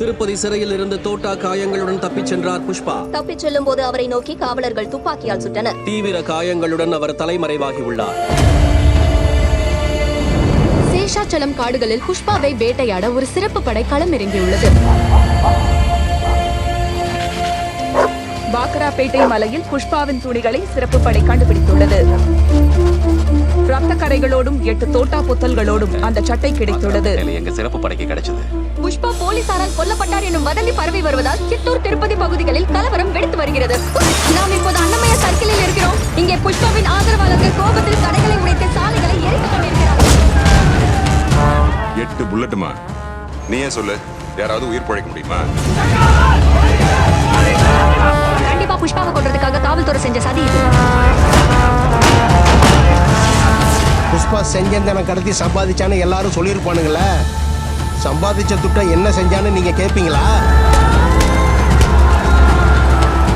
திருப்பதி சிறையில் இருந்து தோட்டா காயங்களுடன் தப்பிச் சென்றார் புஷ்பா. தப்பிச் செல்லும் போது அவரை நோக்கி காவலர்கள் துப்பாக்கியால் சுட்டனர். தீவிர காயங்களுடன் அவர் தலைமறைவாகி உள்ளார். சேஷாச்சலம் காடுகளில் புஷ்பாவை வேட்டையாட ஒரு சிறப்பு படை களமிறங்கியுள்ளது. பாக்கராப்பேட்டை மலையில் புஷ்பாவின் துணிகளை சிறப்பு படை கண்டுபிடித்துள்ளது. ரத்த கரைகளோடும் 8 தோட்டா புத்தல்களோடும் அந்த சட்டை கிடைத்துள்ளது. எங்க சிறப்பு படைக்கு கிடைச்சது. புஷ்பா போலீசாரால் கொல்லப்பட்டார் எனும் வதந்தி பரவி வருவதால் சித்தூர் திருப்பதி பகுதிகளில் கலவரம் வெடித்து வருகிறது. நாம் இப்போது அன்னமய சர்க்கிளில் இருக்கிறோம். இங்கே புஷ்பாவின் ஆதரவாளர்கள் கோபத்தில் கடைகளை உடைத்து சாலைகளை எரித்துக் கொண்டிருக்கிறார்கள். 8 புல்லட்டுமா? நீயே சொல்லு, யாராவது உயிர் பழைக்க முடியுமா? கண்டிப்பா புஷ்பாவை கொல்றதுக்காக காவல்துறை செஞ்ச சதி இது. புஷ்பா செஞ்சந்தனை கடத்தி சம்பாதிச்சான்னு எல்லாரும் சொல்லியிருப்பானுங்களே. சம்பாதிச்ச துட்டை என்ன செஞ்சான்னு நீங்க கேட்பீங்களா?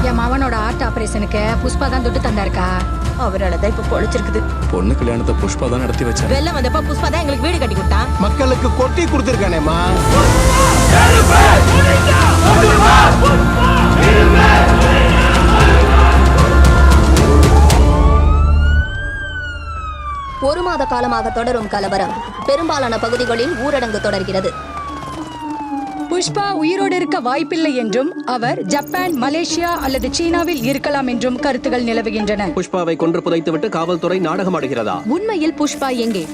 என் மவனோட ஆர்ட் ஆபரேஷனுக்கு புஷ்பா தான் துட்டு தந்தாருக்கா. அவரால் தான் இப்ப பொழைச்சிருக்குது. பொண்ணு கல்யாணத்தை புஷ்பா தான் நடத்தி வச்சாரு. வெள்ளம் வந்தப்ப புஷ்பா தான் எங்களுக்கு வீடு கட்டி கொடுத்தான். மக்களுக்கு கொட்டி கொடுத்துருக்கானேம்மா. ஒரு மாத காலமாக தொடரும் கலவரம். பெரும்பாலான பகுதிகளில் ஊரடங்கு தொடர்கிறது. புஷ்பா உயிரோடு இருக்க வாய்ப்பில்லை என்றும் அவர் ஜப்பான், மலேசியா அல்லது சீனாவில் இருக்கலாம் என்றும் கருத்துகள் நிலவுகின்றன. புஷ்பாவை கொன்று புதைத்துவிட்டு காவல்துறை நாடகமாடுகிறதா? உண்மையில் புஷ்பா எங்கே?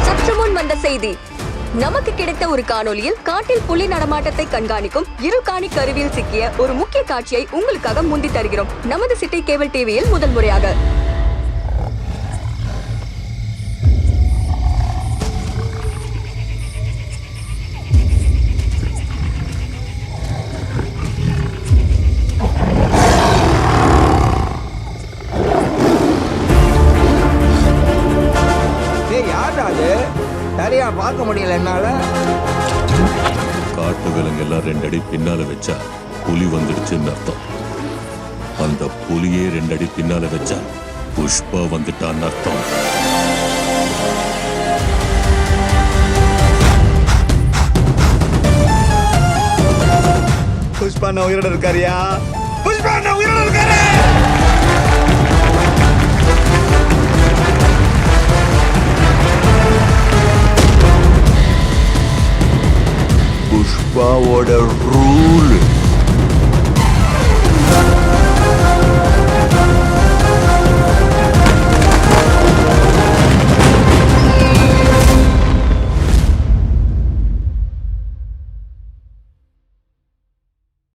சற்று முன் வந்த செய்தி. நமக்கு கிடைத்த ஒரு காணொலியில் காட்டில் புலி நடமாட்டத்தை கண்காணிக்கும் இருள்காணி கருவியில் சிக்கிய ஒரு முக்கிய காட்சியை உங்களுக்காக முந்தி தருகிறோம். நமது சிட்டி கேபிள் டிவியில் முதல் முறையாக. சரியா பார்க்க முடியல என்னால. காட்டு விலங்கெல்லாம் 2 அடி பின்னால வச்சா புலி வந்துடுச்சுன்னு அர்த்தம். அந்த புலியே 2 அடி பின்னால வச்சா புஷ்பா வந்துட்டான்னு அர்த்தம். புஷ்பா நான் உயிரோட இருக்காரியா? புஷ்பா நான் உயிரோட இருக்காரு. புஷ்பாவோட ரூல்